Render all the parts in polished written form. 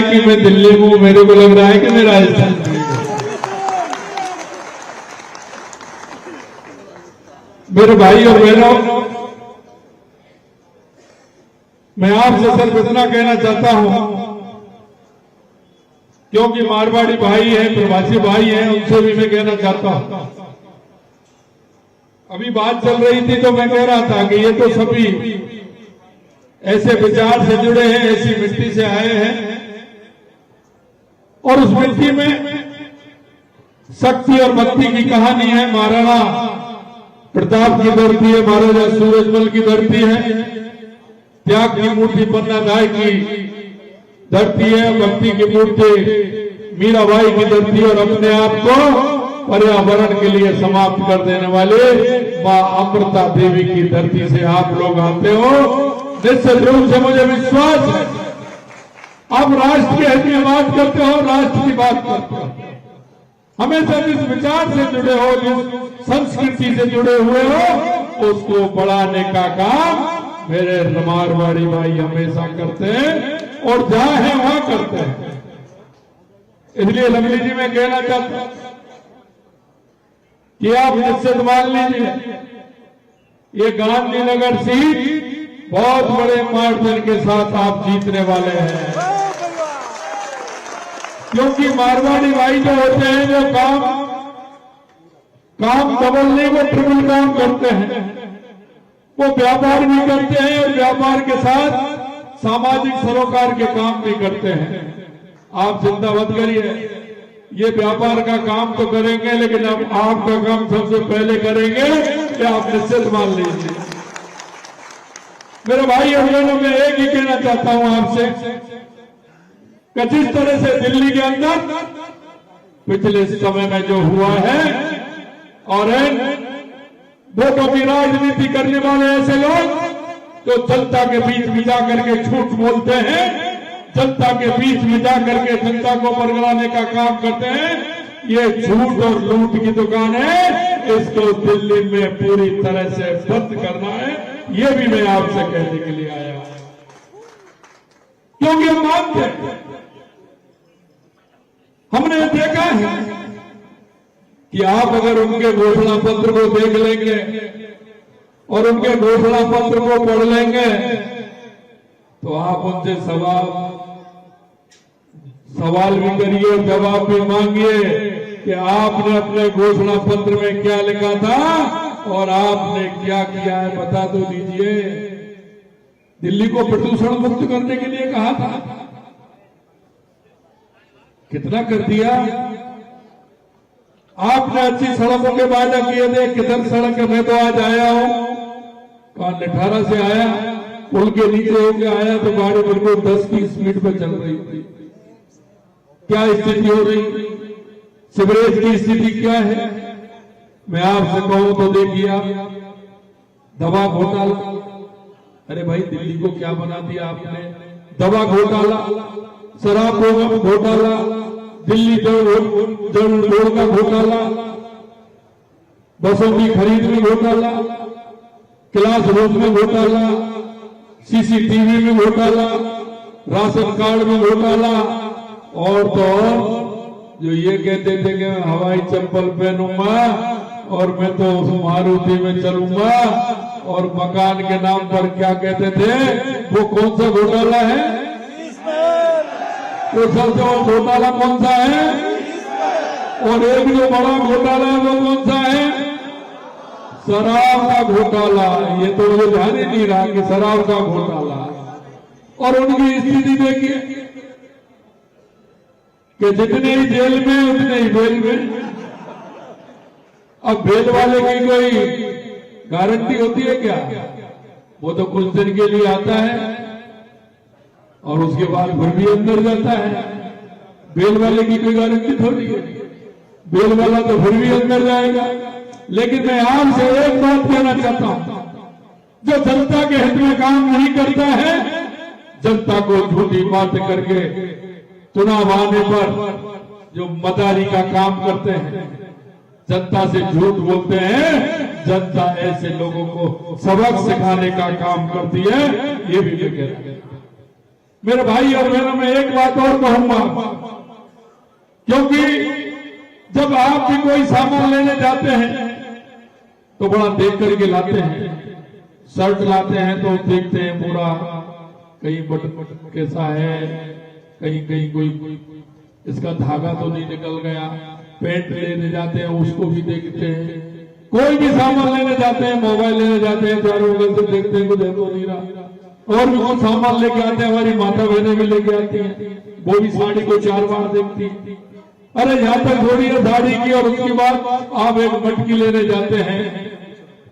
है कि मैं दिल्ली में हूं, मेरे को लग रहा है कि मैं राजस्थान में हूं। मेरे भाई और बहनों, मैं आपसे सिर्फ इतना कहना चाहता हूं, क्योंकि मारवाड़ी भाई है, प्रवासी भाई हैं, उनसे भी मैं कहना चाहता हूं। अभी बात चल रही थी तो मैं कह रहा था कि ये तो सभी ऐसे विचार से जुड़े हैं, ऐसी मिट्टी से आए हैं, और उस मिट्टी में शक्ति और भक्ति की कहानी है। महाराणा प्रताप की धरती है, महाराजा सूरजमल की धरती है, त्याग की मूर्ति पन्ना दाई की धरती है, भक्ति की मूर्ति मीराबाई की धरती है, और अपने आप को पर्यावरण के लिए समाप्त कर देने वाले मां अमृता देवी की धरती से आप लोग आते हो। निश्चित रूप से मुझे विश्वास है आप राष्ट्र के हित में बात करते हो, राष्ट्र की बात करते हो, हमेशा जिस विचार से जुड़े हो, जिस संस्कृति से जुड़े हुए हो, उसको बढ़ाने का काम मेरे मारवाड़ी भाई हमेशा करते हैं, और जहां है वहां करते हैं। इसलिए लवली जी मैं कहना चाहता हूं कि आप निश्चित मान लीजिए, ये गांधीनगर सीट बहुत बड़े मार्जिन के साथ आप जीतने वाले हैं, क्योंकि मारवाड़ी भाई जो होते हैं, जो काम डबल नहीं वो ट्रिपल काम करते हैं, वो व्यापार भी करते हैं, और व्यापार के साथ सामाजिक सरोकार के काम भी करते हैं। आप चिंता मत करिए, ये व्यापार का काम तो करेंगे, लेकिन अब आपका काम सबसे पहले करेंगे, कि आप निश्चित मान लीजिए। मेरे भाई और बहनों, मैं एक ही कहना चाहता हूं आपसे कि जिस तरह से दिल्ली के अंदर पिछले समय में जो हुआ है, और वोटों की राजनीति करने वाले ऐसे लोग जो जनता के बीच में जाकर के झूठ बोलते हैं, जनता के बीच में जाकर के जनता को परगलाने का काम करते हैं, ये झूठ और लूट की दुकान है, इसको दिल्ली में पूरी तरह से बंद करना है। ये भी मैं आपसे कहने के लिए आया हूं, क्योंकि हम मानते हैं, हमने देखा है कि आप अगर उनके घोषणा पत्र को देख लेंगे और उनके घोषणा पत्र को पढ़ लेंगे, तो आप उनसे सवाल भी करिए, जवाब भी मांगिए कि आपने अपने घोषणा पत्र में क्या लिखा था और आपने क्या किया है, बता तो दीजिए। दिल्ली को प्रदूषण मुक्त करने के लिए कहा था, कितना कर दिया? आपने अच्छी सड़कों के वादा किए थे, किधर सड़क है? मैं तो आज आया हूं, कहा 18 से आया, पुल के नीचे होके आया तो गाड़ी बिल्कुल 10 की स्पीड पर चल रही थी। क्या स्थिति हो रही, सीवरेज की स्थिति क्या है? मैं आपसे कहूं तो देखिए, आप दवा घोटाला, अरे भाई दिल्ली को क्या बना दिया आपने? दवा घोटाला, शराब घोटाला, दिल्ली जल बोर्ड का घोटाला, बसों की खरीद में घोटाला, क्लासरूम में घोटाला, सीसीटीवी में घोटाला, राशन कार्ड में घोटाला, और तो जो ये कहते थे कि मैं हवाई चप्पल पहनूंगा और मैं तो उस मारुति में चलूंगा, और मकान के नाम पर क्या कहते थे, वो कौन सा घोटाला है? वो सबसे घोटाला कौन सा है? और एक जो बड़ा घोटाला है वो कौन सा है? शराब का घोटाला। ये तो मुझे ध्यान ही नहीं रहा कि शराब का घोटाला। और उनकी स्थिति देखिए कि जितने ही जेल में उतने ही बेल में। अब बेल वाले की कोई गारंटी होती है क्या? वो तो कुछ दिन के लिए आता है और उसके बाद फिर भी अंदर जाता है। बेल वाले की कोई गारंटी थोड़ी है, बेल वाला तो फिर भी अंदर जाएगा। लेकिन मैं आपसे एक बात कहना चाहता हूं, जो जनता के हित में काम नहीं करता है, जनता को झूठी बात करके चुनाव आने पर जो मदारी का काम करते हैं, जनता से झूठ बोलते हैं, जनता ऐसे लोगों को सबक सिखाने का काम करती है। ये भी मैं कह रहा हूं। मेरे भाई और बहनों, मैं एक बात और कहूंगा, क्योंकि जब आप भी कोई सामान लेने जाते हैं तो बड़ा देख करके लाते हैं। शर्ट लाते हैं तो देखते हैं पूरा, कहीं बटन कैसा है, कहीं कहीं कोई इसका धागा तो नहीं निकल गया। पैंट लेने जाते हैं उसको भी देखते हैं। कोई भी सामान लेने जाते हैं, मोबाइल लेने जाते हैं, चारों बगल से देखते हैं कुछ है तो नहीं रहा। और भी कुछ सामान लेके आते हैं, हमारी माता बहनें भी लेके आती हैं, वो भी साड़ी को 4 बार देखती है। अरे यहाँ तक थोड़ी है साड़ी की, और उसके बाद आप एक मटकी लेने जाते हैं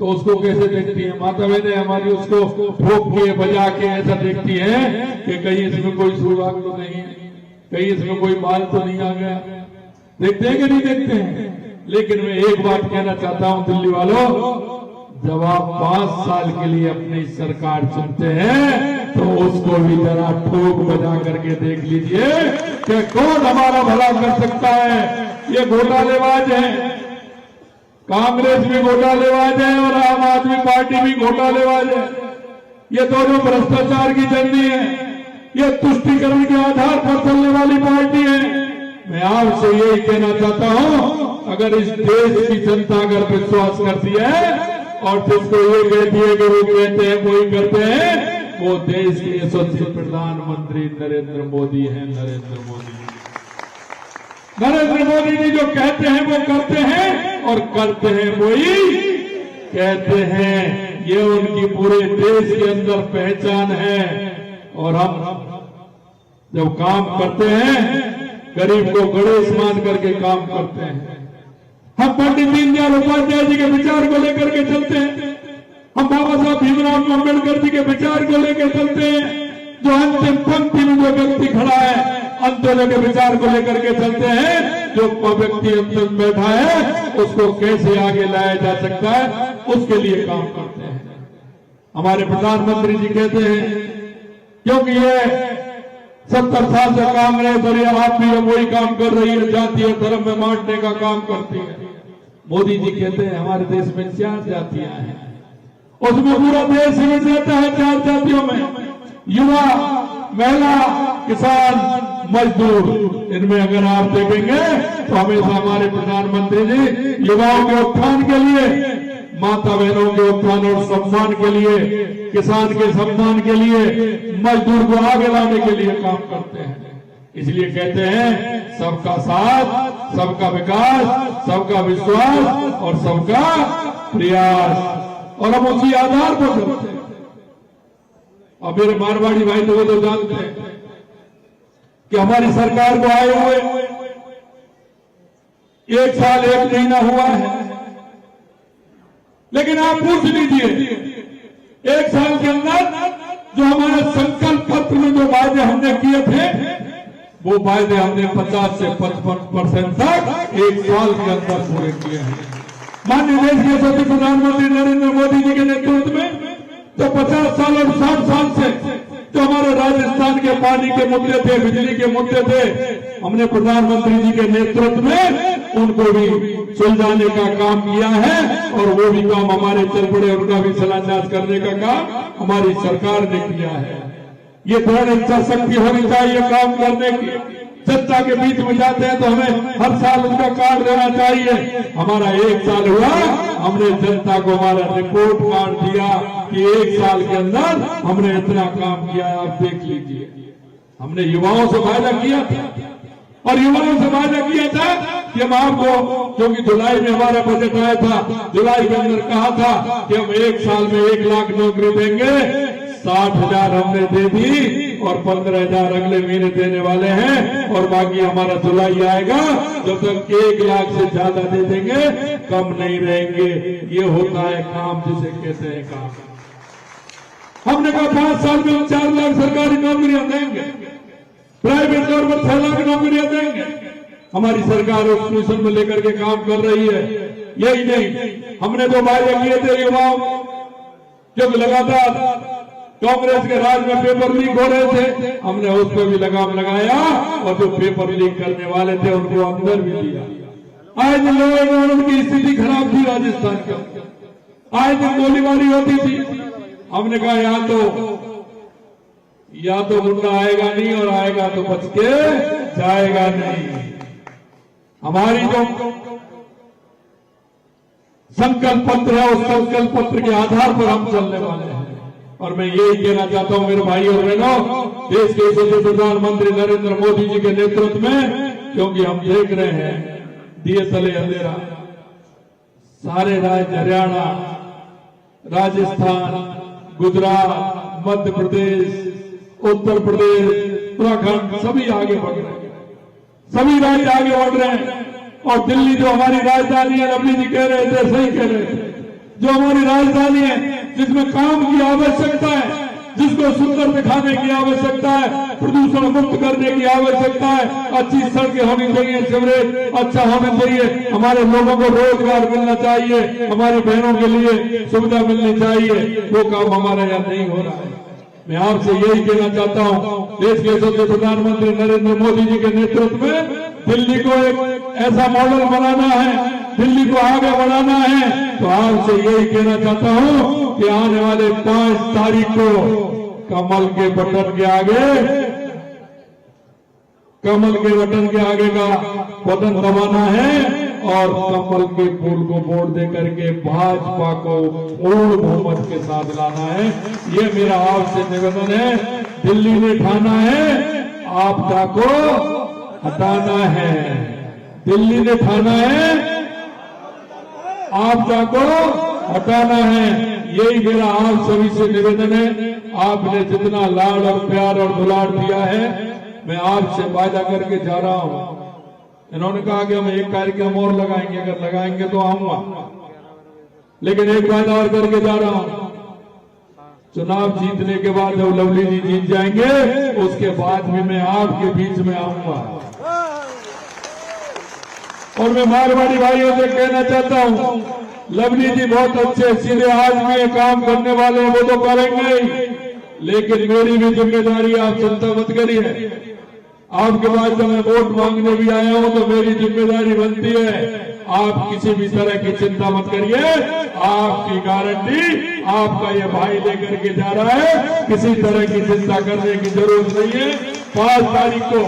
तो उसको कैसे देखती है माता बहनें हमारी, उसको ठोक के बजा के ऐसा देखती है कि कहीं इसमें कोई सुराग तो नहीं है, कहीं इसमें कोई माल तो नहीं आ गया। देखते हैं कि नहीं देखते हैं? लेकिन मैं एक बात कहना चाहता हूं दिल्ली वालों, जब आप 5 साल के लिए अपनी सरकार चुनते हैं तो उसको भी जरा ठोक बजा करके देख लीजिए कि कौन हमारा भला कर सकता है। ये घोटालेबाज है, कांग्रेस भी घोटालेबाज है और आम आदमी पार्टी भी घोटालेबाज है। ये दोनों भ्रष्टाचार की झंडी है, ये तुष्टीकरण के आधार पर चलने वाली पार्टी है। मैं आपसे यही कहना चाहता हूं, अगर इस देश की जनता अगर विश्वास करती है और जिसको ये कहती है कि वो कहते हैं वही करते हैं, वो देश के यशस्वी प्रधानमंत्री नरेंद्र मोदी हैं। नरेंद्र मोदी जी जो कहते हैं वो करते हैं, और करते हैं वही कहते हैं। ये उनकी पूरे देश के अंदर पहचान है। और हम जब काम करते हैं, गरीब को गणेश मान करके काम करते हैं। हम पंडित दीनदयाल उपाध्याय जी के विचार को लेकर के चलते हैं, हम बाबा साहब भीमराव अम्बेडकर जी के विचार को लेकर चलते हैं। जो अंतिम पंक्ति में जो व्यक्ति खड़ा है, अंत्योदय के विचार को लेकर के चलते हैं। जो व्यक्ति अंतिम बैठा है उसको कैसे आगे लाया जा सकता है, उसके लिए काम करते हैं। हमारे प्रधानमंत्री जी कहते हैं, क्योंकि ये 70 साल से कांग्रेस और ये आप भी वही काम कर रही है, जाति और धर्म में बांटने का काम करती है। मोदी जी कहते हैं हमारे देश में 4 जातियां हैं, उसमें पूरा देश ही जाता है 4 जातियों में, युवा, महिला, किसान, मजदूर। इनमें अगर आप देखेंगे तो हमेशा हमारे प्रधानमंत्री जी युवाओं के उत्थान के लिए, माता बहनों के उत्थान और सम्मान के लिए, किसान के सम्मान के लिए, मजदूर को आगे लाने के लिए काम करते हैं। इसलिए कहते हैं सबका साथ, सबका विकास, सबका विश्वास और सबका प्रयास, और हम उसी आधार पर चलते हैं। अब मेरे मारवाड़ी भाई लोग तो जानते हैं कि हमारी सरकार को आए हुए 1 साल 1 महीना हुआ है, लेकिन आप पूछ लीजिए 1 साल के अंदर जो हमारे संकल्प पत्र में जो वायदे हमने किए थे, वो वायदे हमने 50 से 55% तक 1 साल के अंदर पूरे किए हैं। माननीय देश के यशस्वी प्रधानमंत्री नरेंद्र मोदी जी के नेतृत्व में जो 50 साल और 60 साल से जो हमारे राजस्थान के पानी के मुद्दे थे, बिजली के मुद्दे थे, हमने प्रधानमंत्री जी के नेतृत्व में उनको भी सुलझाने का काम किया है। और वो भी काम हमारे चल पड़े, उनका भी शिलान्यास करने का काम हमारी सरकार ने किया है। ये दृढ़ इच्छा शक्ति होनी चाहिए काम करने की। जनता के बीच में जाते हैं तो हमें हर साल उनका कार्ड देना चाहिए। हमारा 1 साल हुआ, हमने जनता को हमारा रिपोर्ट कार्ड दिया कि 1 साल के अंदर हमने इतना काम किया है। आप देख लीजिए, हमने युवाओं से वायदा किया था, और युवाओं से वायदा किया था कि हम आपको, क्योंकि जुलाई में हमारा बजट आया था, जुलाई के अंदर कहा था कि हम 1 साल में 1 लाख नौकरी देंगे। 60,000 हमने दे दी और 15,000 अगले महीने देने वाले हैं, और बाकी हमारा जुलाई आएगा जब तक 1 लाख से ज्यादा दे देंगे, कम नहीं रहेंगे। ये होता है काम, जिसे कहते हैं काम। हमने कहा 5 साल में हम 4 लाख सरकारी नौकरियां देंगे, प्राइवेट तौर पर 6 लाख नौकरियां देंगे। हमारी सरकार उस मिशन में लेकर के काम कर रही है। यही नहीं, हमने जो वायदे किए थे युवाओं, जब लगातार कांग्रेस के राज में पेपर लीक हो रहे थे, हमने उस पर भी लगाम लगाया, और जो पेपर लीक करने वाले थे उनको अंदर भी दिया। आए दिन लॉ एंड ऑर्डर की स्थिति खराब थी राजस्थान के, आए दिन गोलीबारी होती थी। हमने कहा यहाँ तो या तो मुंडा आएगा नहीं और आएगा तो बच के जाएगा नहीं। हमारी जो संकल्प पत्र है उस संकल्प पत्र के आधार पर हम चलने वाले हैं। और मैं यही कहना चाहता हूं मेरे भाई और बहनों, देश के यशस्वी प्रधानमंत्री नरेंद्र मोदी जी के नेतृत्व में, क्योंकि हम देख रहे हैं दिए तले अंधेरा, सारे राज्य हरियाणा, राजस्थान, गुजरात, मध्य प्रदेश, उत्तर प्रदेश, उत्तराखंड सभी आगे बढ़ रहे हैं, सभी राज्य आगे बढ़ रहे हैं। और दिल्ली जो हमारी राजधानी है, रवि जी कह रहे थे, सही कह रहे थे, जो हमारी राजधानी है जिसमें काम की आवश्यकता है, जिसको सुंदर दिखाने की आवश्यकता है, प्रदूषण मुक्त करने की आवश्यकता है, अच्छी सड़कें होनी चाहिए, सीवरेज अच्छा होना चाहिए, हमारे लोगों को रोजगार मिलना चाहिए, हमारी बहनों के लिए सुविधा मिलनी चाहिए, वो काम हमारा यहाँ नहीं हो रहा है। मैं आपसे यही कहना चाहता हूं, देश के यशस्वी प्रधानमंत्री नरेंद्र मोदी जी के नेतृत्व में दिल्ली को एक ऐसा मॉडल बनाना है, दिल्ली को आगे बढ़ाना है। तो आपसे यही कहना चाहता हूं कि आने वाले 5 तारीख को कमल के बटन के आगे का बटन दबाना है और कमल के फूल को वोट दे करके भाजपा को पूर्ण बहुमत के साथ लाना है। ये मेरा आपसे निवेदन है। दिल्ली ने ठाना है आपदा को हटाना है, दिल्ली ने ठाना है आपदा को हटाना है। यही मेरा आप सभी से निवेदन है। आपने जितना लाड और प्यार और दुलार दिया है, मैं आपसे वायदा करके जा रहा हूं। इन्होंने कहा कि हम एक कार्यक्रम और लगाएंगे, अगर लगाएंगे तो आऊंगा, लेकिन एक वायदा और करके जा रहा हूं, चुनाव जीतने के बाद जब लवली जी जीत जाएंगे उसके बाद भी मैं आपके बीच में आऊंगा। और मैं मारवाड़ी भाइयों से कहना चाहता हूं, लवली जी बहुत अच्छे सीधे आदमी काम करने वाले हैं, वो तो करेंगे ही, लेकिन मेरी भी जिम्मेदारी आप चिंता मत करिए। आपके पास जब मैं वोट मांगने भी आया हूं तो मेरी जिम्मेदारी बनती है, आप किसी भी तरह की चिंता मत करिए। आपकी गारंटी आपका ये भाई लेकर के जा रहा है, किसी तरह की चिंता करने की जरूरत नहीं है। 5 तारीख को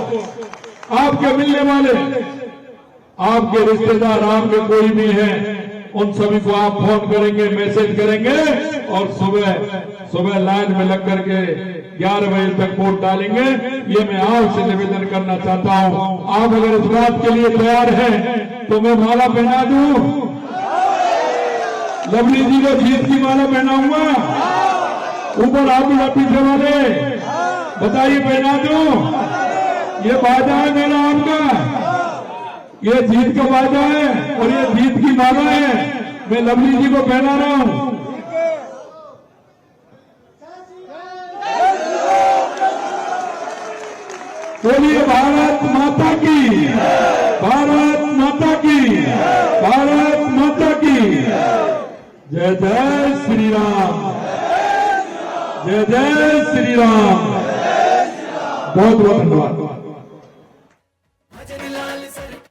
आपके मिलने वाले, आपके रिश्तेदार, आपके कोई भी हैं, उन सभी को आप फोन करेंगे, मैसेज करेंगे और सुबह लाइन में लग करके 11 बजे तक वोट डालेंगे। ये मैं आपसे निवेदन करना चाहता हूं। आप अगर इस बात के लिए तैयार हैं तो मैं माला पहना दूं, लवली जी को जीत की माला पहनाऊंगा। ऊपर आप भी पीछे वाले बताइए, पहना दूं? ये वादा है मेरा आपका, ये जीत का वादा है और ये जीत की माला है, मैं लवली जी को पहना रहा हूं। बोलिए भारत माता की, भारत माता की, भारत माता की जय। जय श्री राम, जय जय श्री राम। बहुत बहुत धन्यवाद।